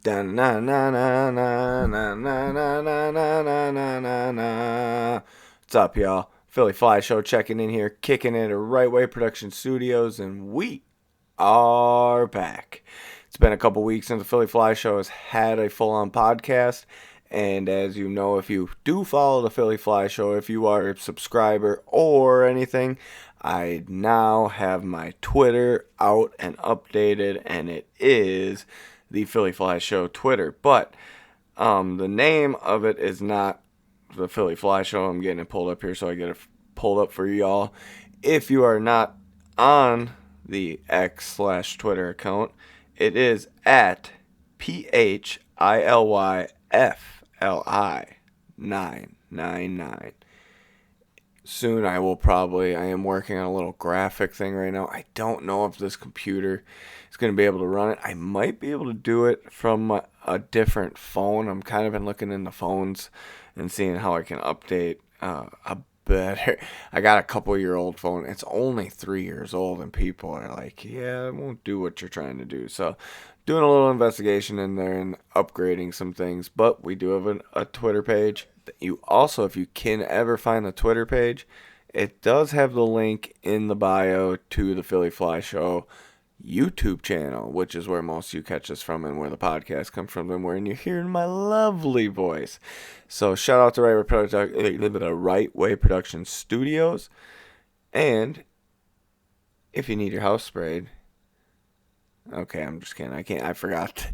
Da na na na na na na na na na na na na na. What's up, y'all? Philyfli Show checking in here, kicking it at Right Way Production Studios, and we are back. It's been a couple weeks since the Philyfli Show has had a full-on podcast, and as you know, if you do follow the Philyfli Show, if you are a subscriber or anything, I now have my Twitter out and updated, and it is the Philyfli Show Twitter. But the name of it is not the Philyfli Show. I'm getting it pulled up here, so I get it pulled up for y'all. If you are not on the X/Twitter account, it is at PHILYFLI999. Soon I am working on a little graphic thing right now. I don't know if this computer is going to be able to run it. I might be able to do it from a different phone. I'm kind of been looking into phones and seeing how I can update a better. I got a couple-year-old phone. It's only 3 years old, and people are like, yeah, it won't do what you're trying to do. So doing a little investigation in there and upgrading some things. But we do have a Twitter page. You also, if you can ever find the Twitter page, it does have the link in the bio to the Philyfli Show YouTube channel, which is where most of you catch us from and where the podcast comes from and where you're hearing my lovely voice. So shout out to Right Way Production Studios. And if you need your house sprayed, okay, I'm just kidding. I forgot.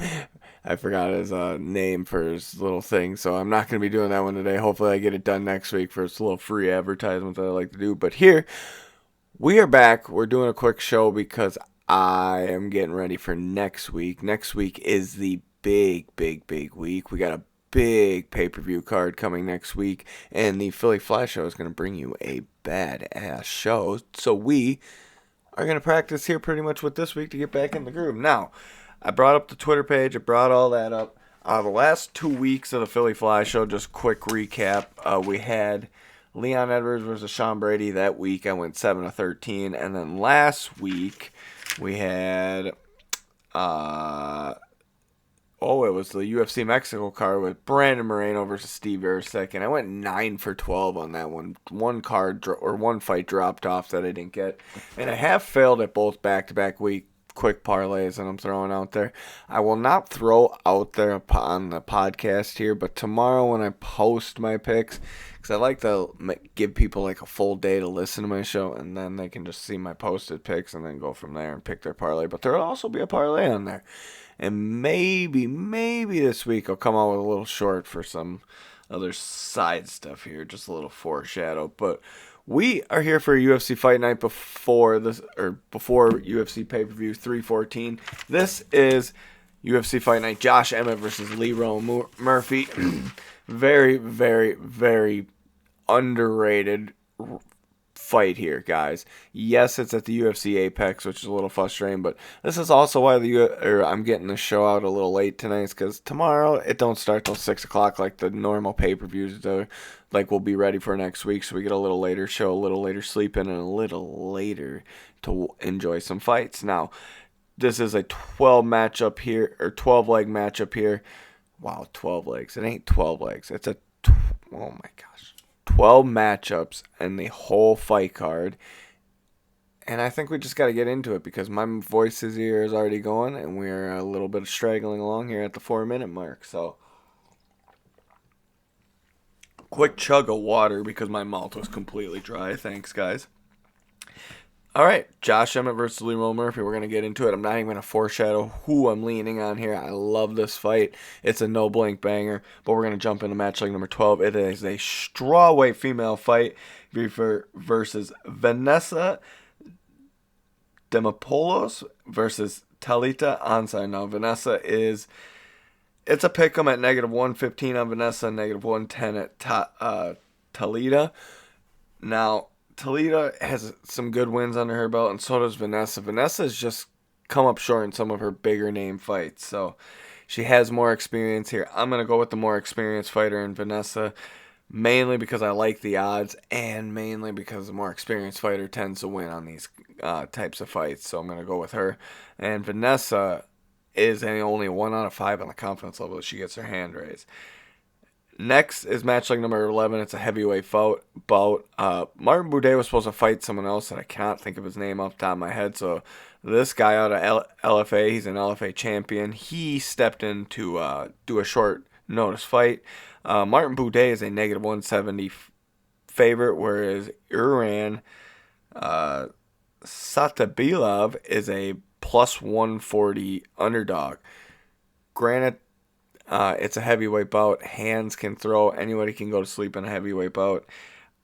I forgot his name for his little thing, so I'm not going to be doing that one today. Hopefully I get it done next week for its little free advertisement that I like to do. But here, we are back. We're doing a quick show because I am getting ready for next week. Next week is the big week. We got a big pay-per-view card coming next week, and the Philyfli Show is going to bring you a badass show. So we are going to practice here pretty much with this week to get back in the groove. Now, I brought up the Twitter page. I brought all that up. The last 2 weeks of the Philyfli Show, just quick recap. We had Leon Edwards versus Sean Brady that week. I went 7-13. And then last week, we had, it was the UFC Mexico card with Brandon Moreno versus Steve Ercek. And I went 9-12 on that one. One fight dropped off that I didn't get. And I have failed at both back-to-back week quick parlays that I'm throwing out there. I will not throw out there on the podcast here, but tomorrow when I post my picks, because I like to give people like a full day to listen to my show, and then they can just see my posted picks and then go from there and pick their parlay. But there will also be a parlay on there. And maybe this week I'll come out with a little short for some other side stuff here, just a little foreshadow. But we are here for a UFC Fight Night before UFC pay-per-view 314. This is UFC Fight Night. Josh Emmett versus Lerone Murphy. Very, very, very underrated fight here, guys. Yes, it's at the UFC Apex, which is a little frustrating, but this is also why I'm getting the show out a little late tonight, because tomorrow it don't start till 6 o'clock like the normal pay-per-views do. Like we'll be ready for next week, so we get a little later show, a little later sleep in, and a little later to enjoy some fights. Now, this is a 12 leg matchup here. Wow, 12 legs. It ain't 12 legs. It's oh my gosh. 12 matchups and the whole fight card. And I think we just got to get into it because my voice's ear is already going and we're a little bit straggling along here at the 4-minute mark. So, quick chug of water because my mouth was completely dry. Thanks, guys. All right, Josh Emmett versus Lerone Murphy. We're going to get into it. I'm not even going to foreshadow who I'm leaning on here. I love this fight. It's a no-blink banger, but we're going to jump into match like number 12. It is a strawweight female fight versus Vanessa Demopoulos versus Talita Ansar. Now, it's a pick 'em at -115 on Vanessa, -110 at Talita. Now, Talita has some good wins under her belt, and so does Vanessa. Vanessa's just come up short in some of her bigger name fights, so she has more experience here. I'm going to go with the more experienced fighter in Vanessa, mainly because I like the odds, and mainly because the more experienced fighter tends to win on these types of fights, so I'm going to go with her. And Vanessa is only 1 out of 5 on the confidence level that she gets her hand raised. Next is match like number 11. It's a heavyweight bout. Martin Boudet was supposed to fight someone else, and I cannot think of his name off the top of my head. So this guy out of LFA, he's an LFA champion. He stepped in to do a short notice fight. Martin Boudet is a negative 170 favorite, whereas Lerone Satabilov is a plus 140 underdog. Granted, it's a heavyweight bout. Hands can throw. Anybody can go to sleep in a heavyweight bout.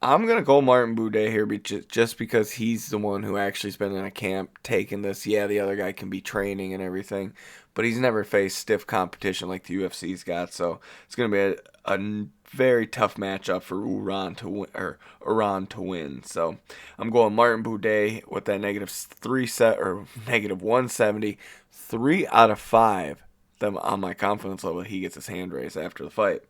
I'm going to go Martin Boudet here just because he's the one who actually's been in a camp taking this. Yeah, the other guy can be training and everything, but he's never faced stiff competition like the UFC's got. So it's going to be a very tough matchup for Iran to win. So I'm going Martin Boudet with that negative 170. 3 out of 5. On my confidence level, he gets his hand raised after the fight.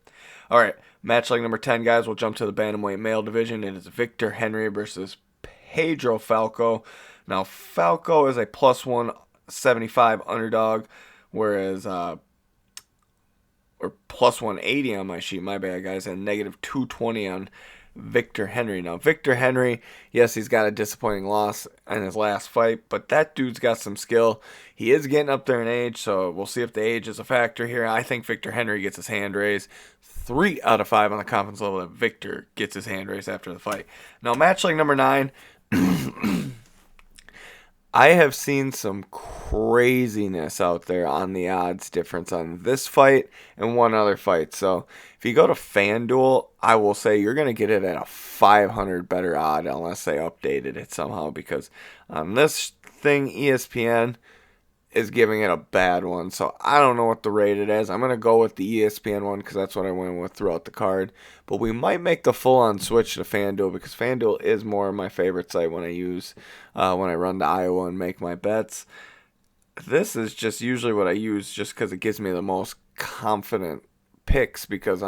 All right, match like number 10, guys. We'll jump to the bantamweight male division. It is Victor Henry versus Pedro Falco. Now, Falco is a plus 175 underdog, whereas or plus 180 on my sheet. My bad, guys, and negative 220 on Victor Henry. Now, Victor Henry, yes, he's got a disappointing loss in his last fight, but that dude's got some skill. He is getting up there in age, so we'll see if the age is a factor here. I think Victor Henry gets his hand raised. 3 out of 5 on the confidence level that Victor gets his hand raised after the fight. Now, match like number 9. I have seen some craziness out there on the odds difference on this fight and one other fight. So if you go to FanDuel, I will say you're going to get it at a 500 better odd unless they updated it somehow, because on this thing, ESPN is giving it a bad one. So I don't know what the rated is. I'm going to go with the ESPN one because that's what I went with throughout the card. But we might make the full-on switch to FanDuel because FanDuel is more of my favorite site when I run to Iowa and make my bets. This is just usually what I use just because it gives me the most confident picks, because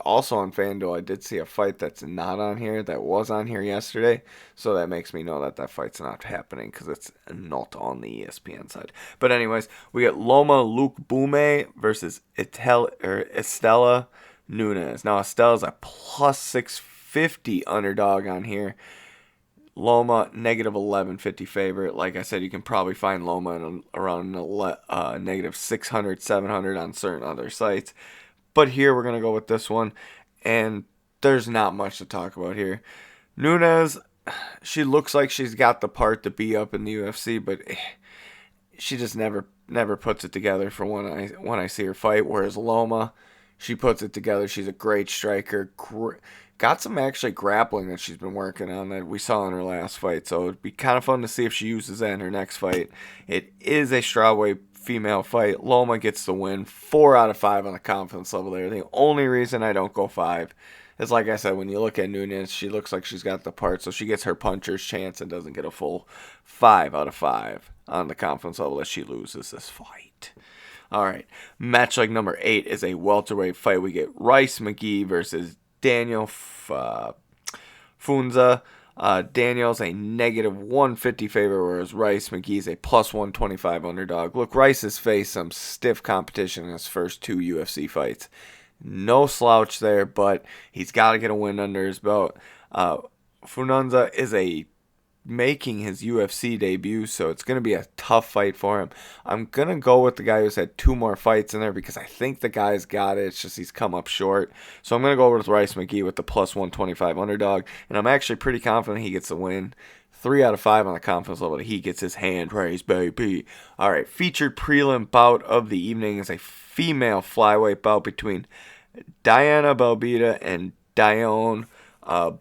also on FanDuel I did see a fight that's not on here that was on here yesterday, so that makes me know that fight's not happening because it's not on the ESPN side. But anyways, we get Loma Luke Bume versus Estela Nunes. Now Estela's a plus 650 underdog on here. Loma, negative 1150 favorite. Like I said, you can probably find Loma around negative 600, 700 on certain other sites. But here we're going to go with this one, and there's not much to talk about here. Nunes, she looks like she's got the part to be up in the UFC, but she just never puts it together for when I see her fight. Whereas Loma, she puts it together. She's a great striker. Got some actually grappling that she's been working on that we saw in her last fight. So it'd be kind of fun to see if she uses that in her next fight. It is a strawweight female fight. Loma gets the win. 4 out of 5 on the confidence level there. The only reason I don't go 5 is, like I said, when you look at Nunes, she looks like she's got the part, so she gets her puncher's chance and doesn't get a full 5 out of 5 on the confidence level as she loses this fight. All right, match like number 8 is a welterweight fight. We get Rice McGee versus Daniel Funza. Daniel's a negative 150 favorite, whereas Rice McGee's a plus 125 underdog. Look, Rice has faced some stiff competition in his first 2 UFC fights. No slouch there, but he's got to get a win under his belt. Funza is making his UFC debut, so it's going to be a tough fight for him. I'm going to go with the guy who's had 2 more fights in there because I think the guy's got it. It's just he's come up short. So I'm going to go with Rice McGee with the plus 125 underdog, and I'm actually pretty confident he gets the win. 3 out of 5 on the confidence level that he gets his hand raised, baby. All right, featured prelim bout of the evening is a female flyweight bout between Diana Belbita and Dione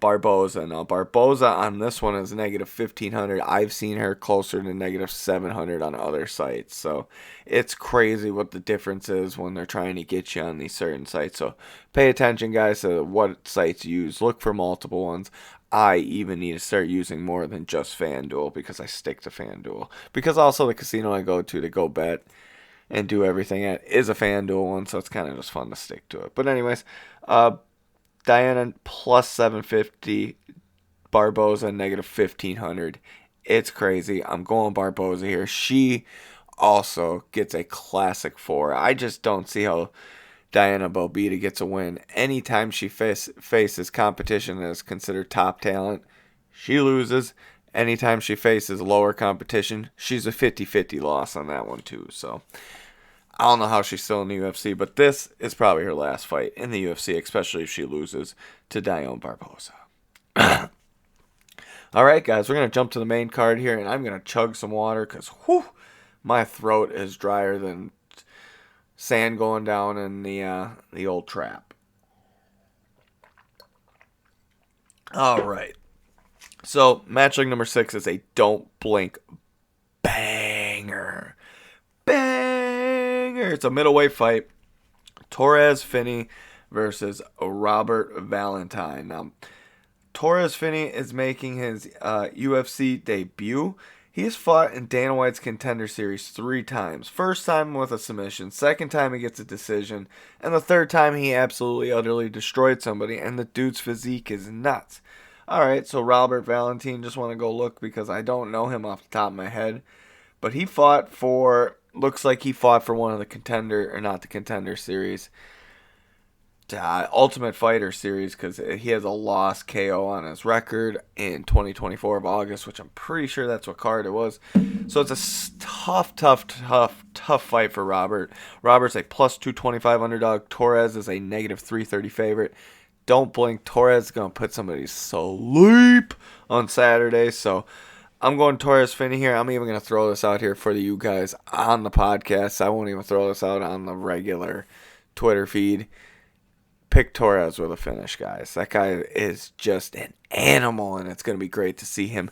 Barboza. Now, Barboza on this one is negative 1,500. I've seen her closer to negative 700 on other sites. So it's crazy what the difference is when they're trying to get you on these certain sites. So pay attention, guys, to what sites you use. Look for multiple ones. I even need to start using more than just FanDuel because I stick to FanDuel. Because also the casino I go to go bet and do everything at is a FanDuel one, so it's kind of just fun to stick to it. But anyways, Diana plus 750, Barboza negative 1,500. It's crazy. I'm going Barboza here. She also gets a classic 4. I just don't see how Diana Belbita gets a win. Anytime she faces competition that is considered top talent, she loses. Anytime she faces lower competition, she's a 50-50 loss on that one too. So I don't know how she's still in the UFC, but this is probably her last fight in the UFC, especially if she loses to Dione Barbosa. All right, guys, we're going to jump to the main card here, and I'm going to chug some water because, my throat is drier than sand going down in the old trap. All right. So, matchup number 6 is a don't blink banger. Banger! It's a middleweight fight. Torres Finney versus Robert Valentine. Now, Torres Finney is making his UFC debut. He has fought in Dana White's Contender Series 3 times. First time with a submission, second time he gets a decision, and the third time he absolutely utterly destroyed somebody, and the dude's physique is nuts. Alright, so Robert Valentine, just want to go look because I don't know him off the top of my head. But he fought for, looks like he fought for one of the Contender, or not the Contender Series, Ultimate Fighter Series, because he has a lost KO on his record in 2024 of August, which I'm pretty sure that's what card it was. So it's a tough fight for Robert. Robert's a plus 225 underdog. Torres is a negative 330 favorite. Don't blink. Torres is going to put somebody to sleep on Saturday. So I'm going Torres Finney here. I'm even going to throw this out here for you guys on the podcast. I won't even throw this out on the regular Twitter feed. Pick Torres with a finish, guys. That guy is just an animal, and it's going to be great to see him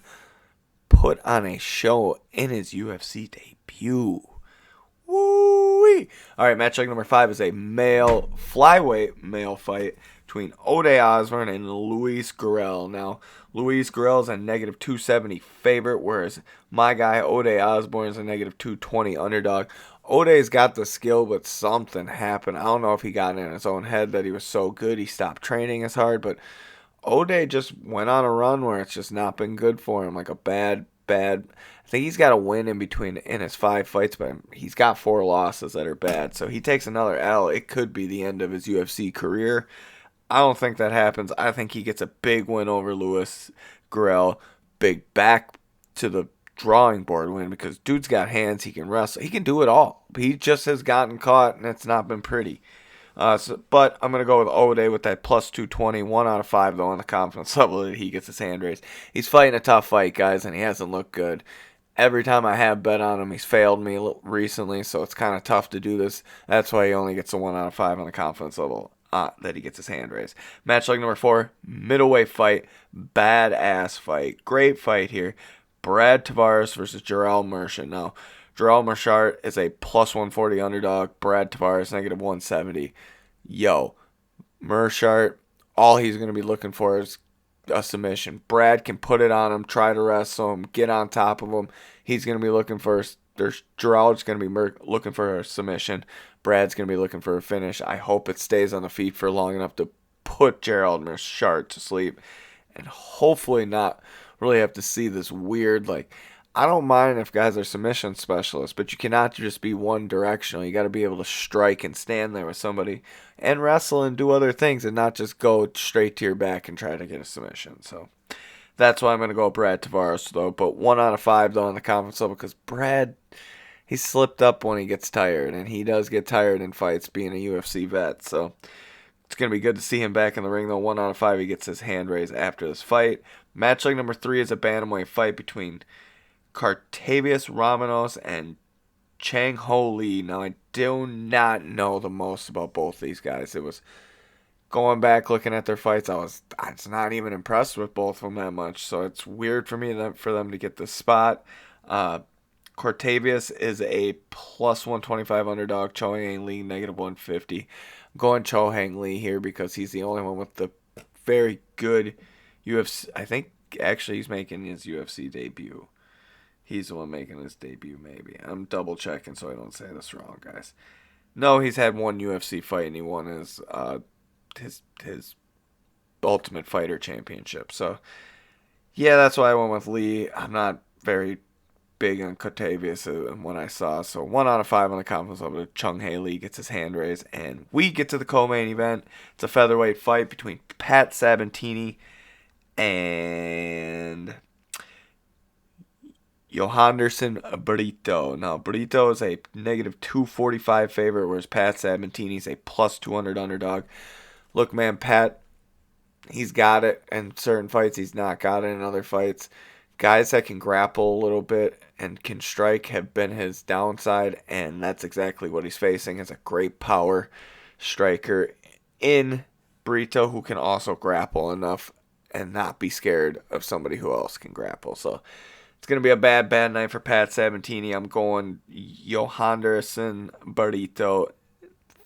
put on a show in his UFC debut. Woo-wee! All right, matchup number 5 is a flyweight male fight between Ode Osbourne and Luis Gurel. Now, Luis Gurel is a negative 270 favorite, whereas my guy Ode Osbourne is a negative 220 underdog. Ode's got the skill, but something happened. I don't know if he got in his own head that he was so good he stopped training as hard, but Ode just went on a run where it's just not been good for him. Like a bad. I think he's got a win in his 5 fights, but he's got 4 losses that are bad. So he takes another L. It could be the end of his UFC career. I don't think that happens. I think he gets a big win over Luis Gurel. Big back to the drawing board win because dude's got hands. He can wrestle. He can do it all. He just has gotten caught, and it's not been pretty. But I'm going to go with Ode with that plus 220. 1 out of 5, though, on the confidence level that he gets his hand raised. He's fighting a tough fight, guys, and he hasn't looked good. Every time I have bet on him, he's failed me recently, so it's kind of tough to do this. That's why he only gets a 1 out of 5 on the confidence level that he gets his hand raised. Matchup number 4, middleweight fight. Badass fight. Great fight here. Brad Tavares versus Jarrell Merchant. Now, Jarrell Merchant is a plus 140 underdog. Brad Tavares, negative 170. Yo, Merchant, all he's going to be looking for is a submission. Brad can put it on him, try to wrestle him, get on top of him. He's going to be looking for Jarrell's going to be looking for a submission. Brad's going to be looking for a finish. I hope it stays on the feet for long enough to put Jarrell Merchant to sleep and hopefully not really have to see this weird, I don't mind if guys are submission specialists, but you cannot just be one directional. You got to be able to strike and stand there with somebody and wrestle and do other things and not just go straight to your back and try to get a submission. So that's why I'm going to go Brad Tavares, though. But 1 out of 5, though, on the confidence level because Brad, he slipped up when he gets tired, and he does get tired in fights being a UFC vet. So it's going to be good to see him back in the ring, though. 1 out of 5, he gets his hand raised after this fight. Matchup number 3 is a bantamweight fight between Cartavius Ramanos and Chang Ho Lee. Now, I do not know the most about both these guys. It was going back, looking at their fights, I was not even impressed with both of them that much. So it's weird for me for them to get this spot. Cartavius is a plus 125 underdog. Cho Hang Lee, negative 150. I'm going Cho Hang Lee here because he's the only one with the very good UFC. I think actually he's making his UFC debut. He's the one making his debut, maybe. I'm double checking so I don't say this wrong, guys. No, he's had one UFC fight and he won his Ultimate Fighter Championship. So, yeah, that's why I went with Lee. I'm not very big on Katavius and what I saw. So 1 out of 5 on the confidence level. Chung Hae Lee gets his hand raised. And we get to the co-main event. It's a featherweight fight between Pat Sabatini and Johanderson Brito. Now, Brito is a negative 245 favorite, whereas Pat Sabatini is a plus 200 underdog. Look, man, Pat, he's got it in certain fights. He's not got it in other fights. Guys that can grapple a little bit and can strike have been his downside, and that's exactly what he's facing. Is a great power striker in Brito who can also grapple enough and not be scared of somebody who else can grapple. So it's going to be a bad night for Pat Sabatini. I'm going Johanderson Brito.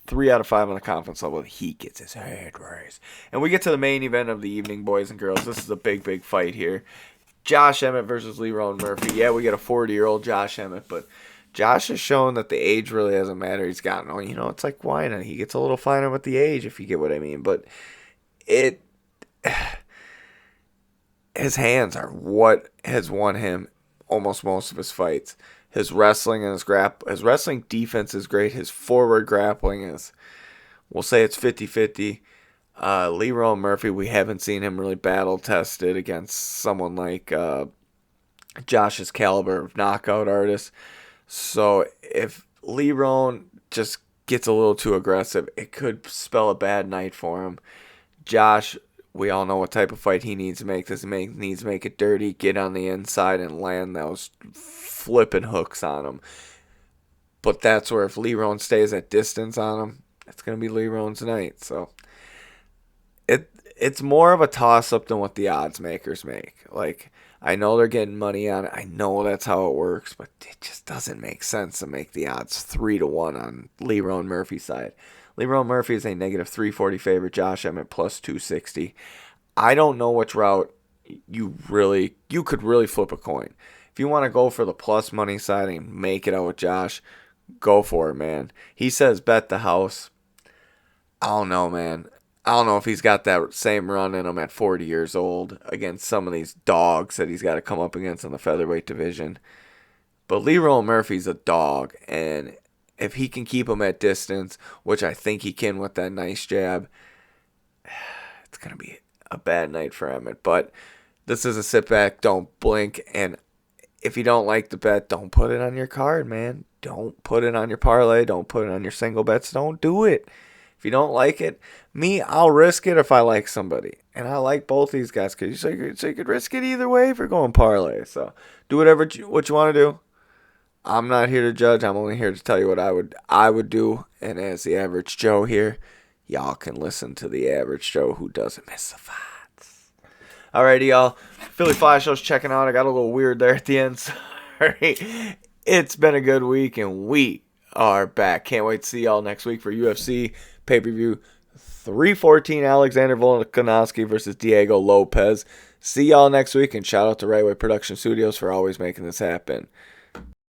3 out of 5 on the confidence level. He gets his head raised. And we get to the main event of the evening, boys and girls. This is a big fight here. Josh Emmett versus Lerone Murphy. Yeah, we get a 40-year-old Josh Emmett, but Josh has shown that the age really doesn't matter. He's gotten, it's like wine. He gets a little finer with the age, if you get what I mean. But his hands are what has won him almost most of his fights. His wrestling and his wrestling defense is great. His forward grappling is, we'll say it's 50-50. Lerone Murphy, we haven't seen him really battle tested against someone like Josh's caliber of knockout artist. So if Lerone just gets a little too aggressive, it could spell a bad night for him. Josh, we all know what type of fight he needs to make. Needs to make it dirty, get on the inside, and land those flipping hooks on him. But that's where if Lerone stays at distance on him, it's going to be Lerone's night. So it's more of a toss-up than what the odds makers make. Like, I know they're getting money on it. I know that's how it works, but it just doesn't make sense to make the odds 3-1 on Lerone Murphy's side. Lerone Murphy is a negative 340 favorite. Josh Emmett plus 260. I don't know which route you could really flip a coin. If you want to go for the plus money side and make it out with Josh, go for it, man. He says bet the house. I don't know, man. I don't know if he's got that same run in him at 40 years old against some of these dogs that he's got to come up against in the featherweight division. But Lerone Murphy's a dog, and if he can keep him at distance, which I think he can with that nice jab, it's going to be a bad night for Emmet. But this is a sit back, don't blink, and if you don't like the bet, don't put it on your card, man. Don't put it on your parlay. Don't put it on your single bets. Don't do it. If you don't like it, I'll risk it if I like somebody. And I like both these guys because so you could risk it either way if you're going parlay. So do what you want to do. I'm not here to judge. I'm only here to tell you what I would do. And as the average Joe here, y'all can listen to the average Joe who doesn't miss the fights. Alrighty, y'all. Philyfli show's checking out. I got a little weird there at the end. Sorry. It's been a good week, and we are back. Can't wait to see y'all next week for UFC pay-per-view 314 Alexander Volkanovski versus Diego Lopez. See y'all next week, and shout out to Right Way Production Studios for always making this happen.